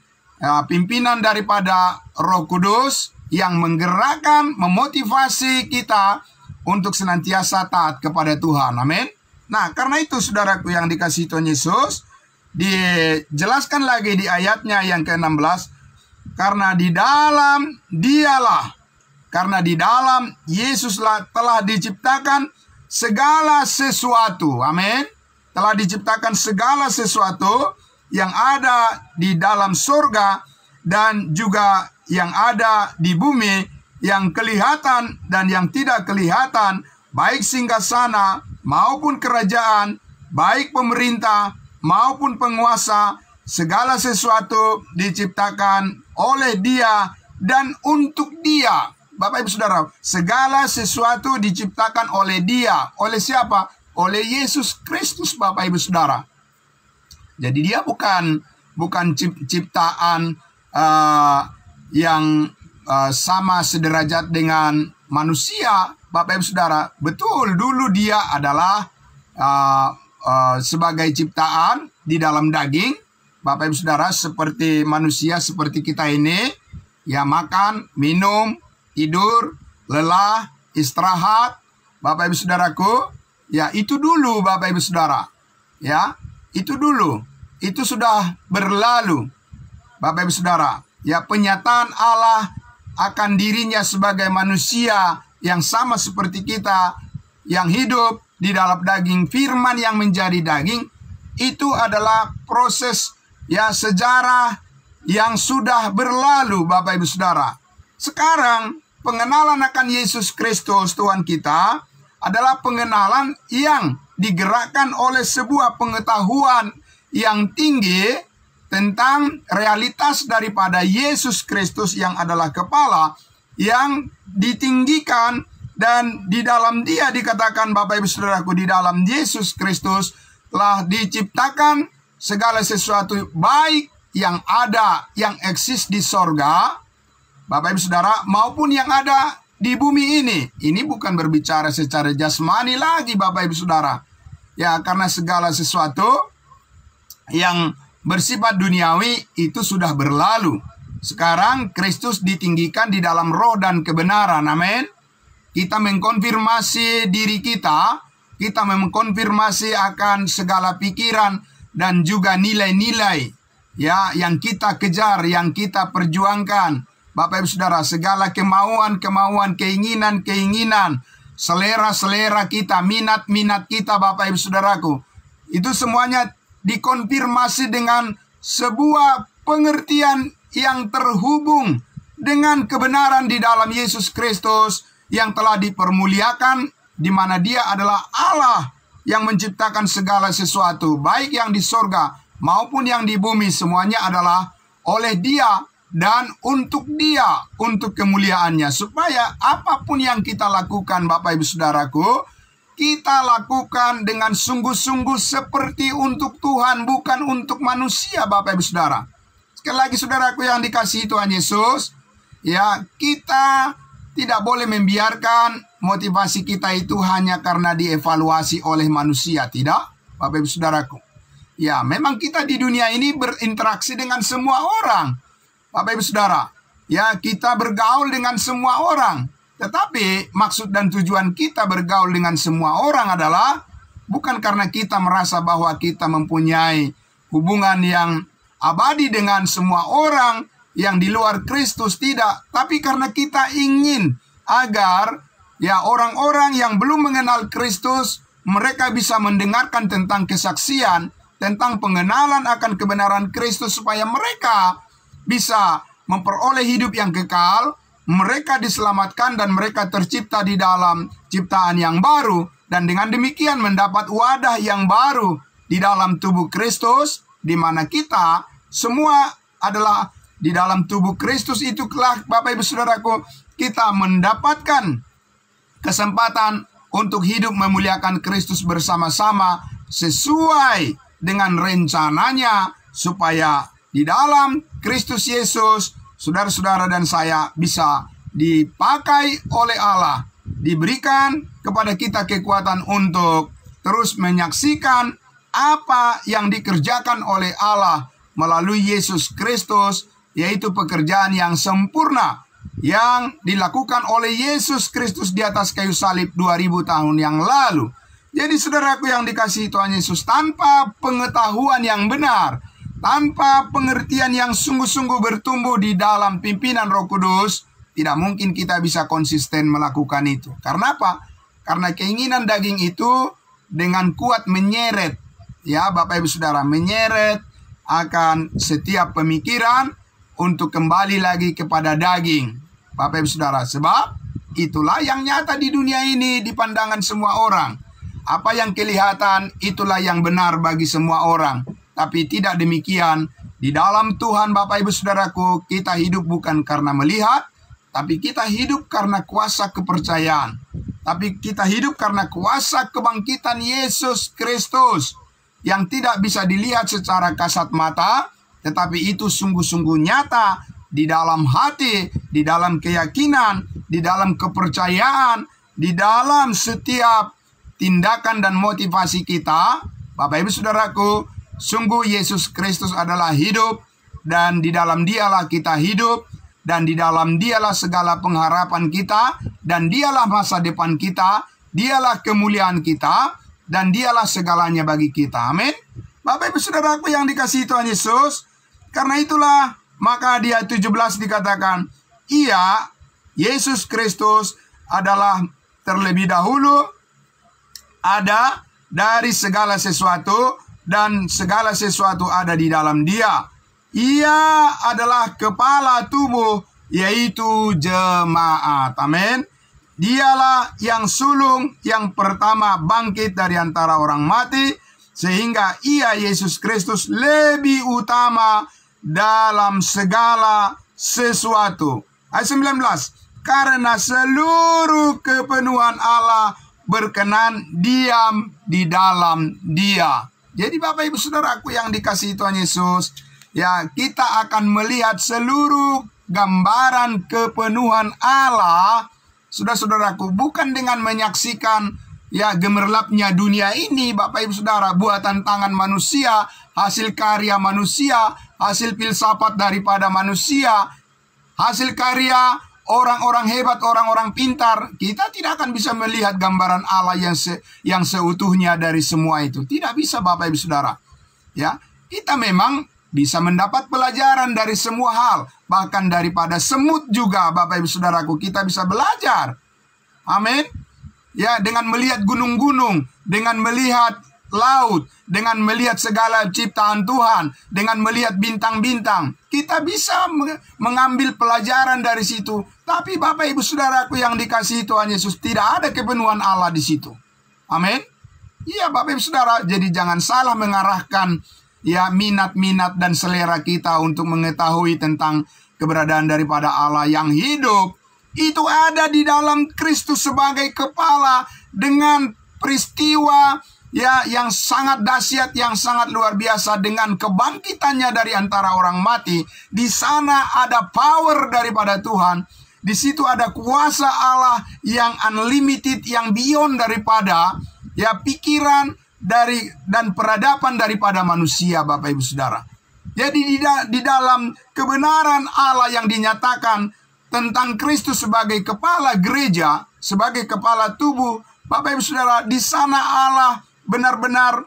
pimpinan daripada Roh Kudus yang menggerakkan, memotivasi kita untuk senantiasa taat kepada Tuhan. Amin. Nah, karena itu saudaraku yang dikasihi Tuhan Yesus, dijelaskan lagi di ayatnya yang ke-16, karena di dalam Yesuslah telah diciptakan segala sesuatu. Amin. Telah diciptakan segala sesuatu yang ada di dalam surga dan juga yang ada di bumi, yang kelihatan dan yang tidak kelihatan, baik singgasana maupun kerajaan, baik pemerintah maupun penguasa, segala sesuatu diciptakan oleh Dia dan untuk Dia. Bapak Ibu Saudara, segala sesuatu diciptakan oleh Dia. Oleh siapa? Oleh Yesus Kristus, Bapak Ibu Saudara. Jadi Dia bukan ciptaan yang sama sederajat dengan manusia, Bapak Ibu Saudara. Betul, dulu Dia adalah sebagai ciptaan di dalam daging, Bapak Ibu Saudara, seperti manusia, seperti kita ini, ya, makan, minum, tidur, lelah, istirahat, Bapak Ibu Saudaraku, ya, itu dulu, Bapak Ibu Saudara, ya, itu dulu, itu sudah berlalu, Bapak Ibu Saudara, ya, penyataan Allah akan dirinya sebagai manusia yang sama seperti kita, yang hidup di dalam daging, firman yang menjadi daging, itu adalah proses, ya, sejarah yang sudah berlalu, Bapak Ibu Saudara. Sekarang pengenalan akan Yesus Kristus Tuhan kita adalah pengenalan yang digerakkan oleh sebuah pengetahuan yang tinggi tentang realitas daripada Yesus Kristus yang adalah kepala, yang ditinggikan, dan di dalam Dia dikatakan, Bapak Ibu Saudaraku, di dalam Yesus Kristus telah diciptakan segala sesuatu baik yang ada, yang eksis di sorga, Bapak Ibu Saudara, maupun yang ada di bumi ini. Ini bukan berbicara secara jasmani lagi, Bapak Ibu Saudara. Ya, karena segala sesuatu yang bersifat duniawi itu sudah berlalu. Sekarang Kristus ditinggikan di dalam roh dan kebenaran. Amin. Kita mengkonfirmasi diri kita mengkonfirmasi akan segala pikiran dan juga nilai-nilai ya yang kita kejar, yang kita perjuangkan. Bapak Ibu Saudara, segala kemauan-kemauan, keinginan-keinginan, selera-selera kita, minat-minat kita, Bapak Ibu Saudaraku, itu semuanya dikonfirmasi dengan sebuah pengertian yang terhubung dengan kebenaran di dalam Yesus Kristus yang telah dipermuliakan, di mana Dia adalah Allah yang menciptakan segala sesuatu, baik yang di sorga maupun yang di bumi, semuanya adalah oleh Dia dan untuk Dia, untuk kemuliaannya, supaya apapun yang kita lakukan, Bapak Ibu Saudaraku, kita lakukan dengan sungguh-sungguh seperti untuk Tuhan, bukan untuk manusia, Bapak Ibu Saudara. Sekali lagi, saudaraku yang dikasihi Tuhan Yesus, ya, kita tidak boleh membiarkan motivasi kita itu hanya karena dievaluasi oleh manusia. Tidak, Bapak Ibu Saudaraku. Ya, memang kita di dunia ini berinteraksi dengan semua orang, Bapak Ibu Saudara. Ya, kita bergaul dengan semua orang. Tetapi maksud dan tujuan kita bergaul dengan semua orang adalah bukan karena kita merasa bahwa kita mempunyai hubungan yang abadi dengan semua orang yang di luar Kristus, tidak. Tapi karena kita ingin agar ya orang-orang yang belum mengenal Kristus, mereka bisa mendengarkan tentang kesaksian, tentang pengenalan akan kebenaran Kristus, supaya mereka bisa memperoleh hidup yang kekal, mereka diselamatkan dan mereka tercipta di dalam ciptaan yang baru, dan dengan demikian mendapat wadah yang baru di dalam tubuh Kristus, di mana kita semua adalah di dalam tubuh Kristus. Itu kelak, Bapak Ibu Saudaraku, kita mendapatkan kesempatan untuk hidup memuliakan Kristus bersama-sama sesuai dengan rencananya, supaya di dalam Kristus Yesus saudara-saudara dan saya bisa dipakai oleh Allah, diberikan kepada kita kekuatan untuk terus menyaksikan apa yang dikerjakan oleh Allah melalui Yesus Kristus, yaitu pekerjaan yang sempurna yang dilakukan oleh Yesus Kristus di atas kayu salib 2000 tahun yang lalu. Jadi saudaraku yang dikasihi Tuhan Yesus, tanpa pengetahuan yang benar, tanpa pengertian yang sungguh-sungguh bertumbuh di dalam pimpinan Roh Kudus, tidak mungkin kita bisa konsisten melakukan itu. Karena apa? Karena keinginan daging itu dengan kuat menyeret, ya Bapak Ibu Saudara, menyeret akan setiap pemikiran untuk kembali lagi kepada daging, Bapak Ibu Saudara. Sebab itulah yang nyata di dunia ini di pandangan semua orang. Apa yang kelihatan itulah yang benar bagi semua orang. Tapi tidak demikian di dalam Tuhan, Bapak Ibu Saudaraku. Kita hidup bukan karena melihat, tapi kita hidup karena kuasa kepercayaan. Tapi kita hidup karena kuasa kebangkitan Yesus Kristus, yang tidak bisa dilihat secara kasat mata, tetapi itu sungguh-sungguh nyata di dalam hati, di dalam keyakinan, di dalam kepercayaan, di dalam setiap tindakan dan motivasi kita. Bapak Ibu Saudaraku, sungguh Yesus Kristus adalah hidup, dan di dalam Dialah kita hidup, dan di dalam Dialah segala pengharapan kita, dan Dialah masa depan kita, Dialah kemuliaan kita, dan Dialah segalanya bagi kita. Amin. Bapak Ibu Saudaraku yang dikasihi Tuhan Yesus, karena itulah maka di ayat 17 dikatakan, Ia, Yesus Kristus, adalah terlebih dahulu ada dari segala sesuatu, dan segala sesuatu ada di dalam Dia. Ia adalah kepala tubuh, yaitu jemaat. Amin. Dialah yang sulung yang pertama bangkit dari antara orang mati, sehingga Ia, Yesus Kristus, lebih utama dalam segala sesuatu. Ayat 19. Karena seluruh kepenuhan Allah berkenan diam di dalam Dia. Jadi Bapak Ibu Saudaraku yang dikasihi Tuhan Yesus, ya, kita akan melihat seluruh gambaran kepenuhan Allah, saudara-saudaraku, bukan dengan menyaksikan ya gemerlapnya dunia ini, Bapak Ibu Saudara, buatan tangan manusia, hasil karya manusia, hasil filsafat daripada manusia, hasil karya orang-orang hebat, orang-orang pintar. Kita tidak akan bisa melihat gambaran Allah yang seutuhnya dari semua itu. Tidak bisa, Bapak Ibu Saudara. Ya, kita memang bisa mendapat pelajaran dari semua hal, bahkan daripada semut juga, Bapak Ibu Saudaraku, kita bisa belajar. Amin. Ya, dengan melihat gunung-gunung, dengan melihat laut, dengan melihat segala ciptaan Tuhan, dengan melihat bintang-bintang, kita bisa mengambil pelajaran dari situ. Tapi Bapak Ibu Saudaraku yang dikasihi Tuhan Yesus, tidak ada kepenuhan Allah di situ. Amin. Iya, Bapak Ibu Saudara, jadi jangan salah mengarahkan ya minat-minat dan selera kita untuk mengetahui tentang keberadaan daripada Allah yang hidup. Itu ada di dalam Kristus sebagai kepala, dengan peristiwa ya yang sangat dahsyat, yang sangat luar biasa, dengan kebangkitannya dari antara orang mati. Di sana ada power daripada Tuhan. Di situ ada kuasa Allah yang unlimited, yang beyond daripada ya pikiran dan peradaban daripada manusia, Bapak Ibu Saudara. Jadi di dalam kebenaran Allah yang dinyatakan tentang Kristus sebagai kepala gereja, sebagai kepala tubuh, Bapak Ibu Saudara, di sana Allah benar-benar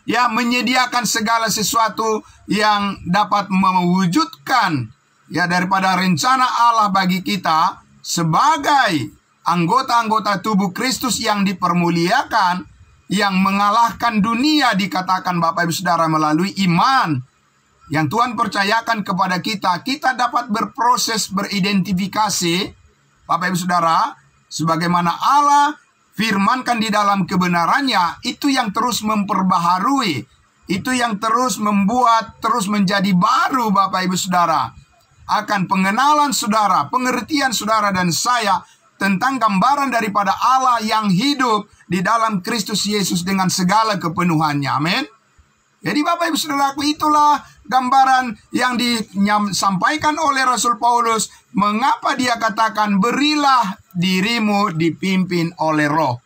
ya menyediakan segala sesuatu yang dapat mewujudkan ya daripada rencana Allah bagi kita sebagai anggota-anggota tubuh Kristus yang dipermuliakan, yang mengalahkan dunia, dikatakan Bapak Ibu Saudara, melalui iman yang Tuhan percayakan kepada kita. Kita dapat berproses, beridentifikasi, Bapak Ibu Saudara, sebagaimana Allah firmankan di dalam kebenarannya. Itu yang terus memperbaharui, itu yang terus membuat, terus menjadi baru, Bapak Ibu Saudara, akan pengenalan saudara, pengertian saudara dan saya tentang gambaran daripada Allah yang hidup di dalam Kristus Yesus dengan segala kepenuhannya. Amin. Jadi Bapak Ibu Saudaraku, itulah gambaran yang disampaikan oleh Rasul Paulus. Mengapa dia katakan, berilah dirimu dipimpin oleh Roh.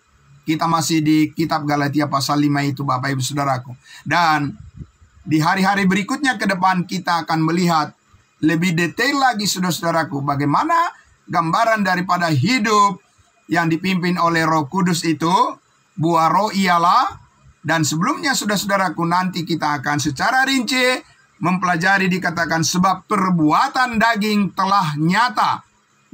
Kita masih di kitab Galatia pasal 5 itu, Bapak Ibu Saudaraku. Dan di hari-hari berikutnya ke depan kita akan melihat lebih detail lagi, saudara-saudaraku, bagaimana gambaran daripada hidup yang dipimpin oleh Roh Kudus itu. Buah roh ialah, dan sebelumnya saudara-saudaraku, nanti kita akan secara rinci mempelajari, dikatakan sebab perbuatan daging telah nyata.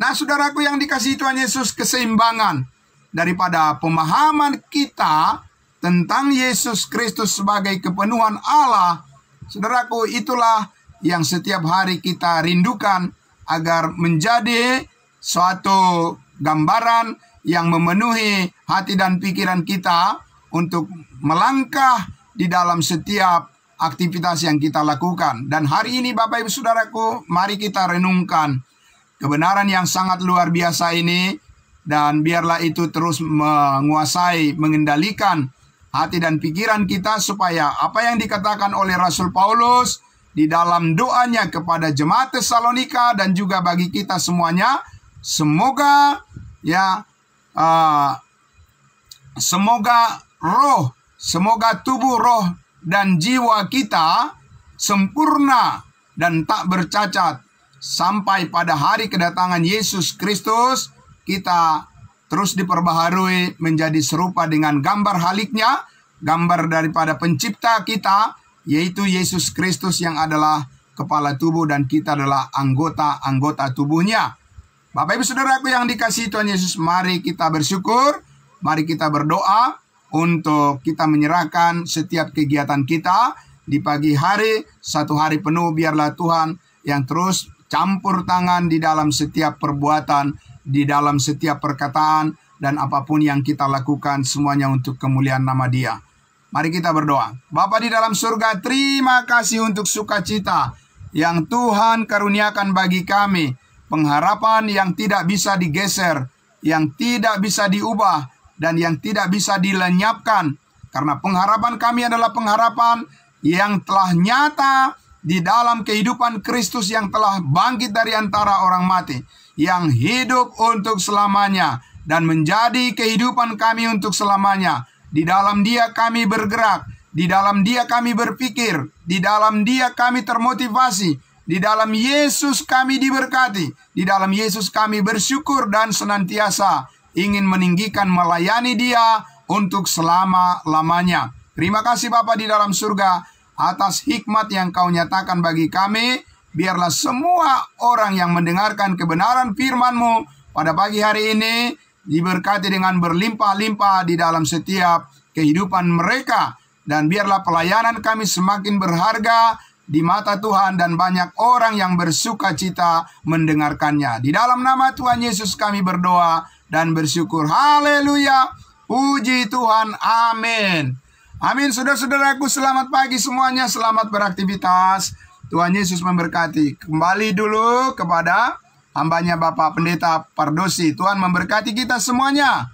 Nah, saudaraku yang dikasihi Tuhan Yesus, keseimbangan daripada pemahaman kita tentang Yesus Kristus sebagai kepenuhan Allah, saudaraku, itulah yang setiap hari kita rindukan agar menjadi suatu gambaran yang memenuhi hati dan pikiran kita untuk melangkah di dalam setiap aktivitas yang kita lakukan. Dan hari ini Bapak Ibu Saudaraku, mari kita renungkan kebenaran yang sangat luar biasa ini, dan biarlah itu terus menguasai, mengendalikan hati dan pikiran kita, supaya apa yang dikatakan oleh Rasul Paulus di dalam doanya kepada jemaat Tesalonika dan juga bagi kita semuanya, semoga ya semoga roh, semoga tubuh, roh dan jiwa kita sempurna dan tak bercacat sampai pada hari kedatangan Yesus Kristus. Kita terus diperbaharui menjadi serupa dengan gambar haliknya, gambar daripada pencipta kita, yaitu Yesus Kristus yang adalah kepala tubuh dan kita adalah anggota-anggota tubuhnya. Bapak Ibu Saudaraku yang dikasihi Tuhan Yesus, mari kita bersyukur, mari kita berdoa untuk kita menyerahkan setiap kegiatan kita di pagi hari, satu hari penuh. Biarlah Tuhan yang terus campur tangan di dalam setiap perbuatan di dalam setiap perkataan dan apapun yang kita lakukan, semuanya untuk kemuliaan nama Dia. Mari kita berdoa. Bapa di dalam surga, terima kasih untuk sukacita yang Tuhan karuniakan bagi kami. Pengharapan yang tidak bisa digeser, yang tidak bisa diubah, dan yang tidak bisa dilenyapkan. Karena pengharapan kami adalah pengharapan yang telah nyata di dalam kehidupan Kristus yang telah bangkit dari antara orang mati, yang hidup untuk selamanya dan menjadi kehidupan kami untuk selamanya. Di dalam Dia kami bergerak, di dalam Dia kami berpikir, di dalam Dia kami termotivasi, di dalam Yesus kami diberkati, di dalam Yesus kami bersyukur dan senantiasa ingin meninggikan melayani Dia untuk selama-lamanya. Terima kasih Bapa di dalam surga atas hikmat yang Kau nyatakan bagi kami. Biarlah semua orang yang mendengarkan kebenaran firman-Mu pada pagi hari ini diberkati dengan berlimpah-limpah di dalam setiap kehidupan mereka. Dan biarlah pelayanan kami semakin berharga di mata Tuhan dan banyak orang yang bersuka cita mendengarkannya. Di dalam nama Tuhan Yesus kami berdoa dan bersyukur. Haleluya. Puji Tuhan. Amin. Amin. Saudara-saudaraku, selamat pagi semuanya. Selamat beraktivitas. Tuhan Yesus memberkati. Kembali dulu kepada hambanya Bapak Pendeta Pardosi. Tuhan memberkati kita semuanya.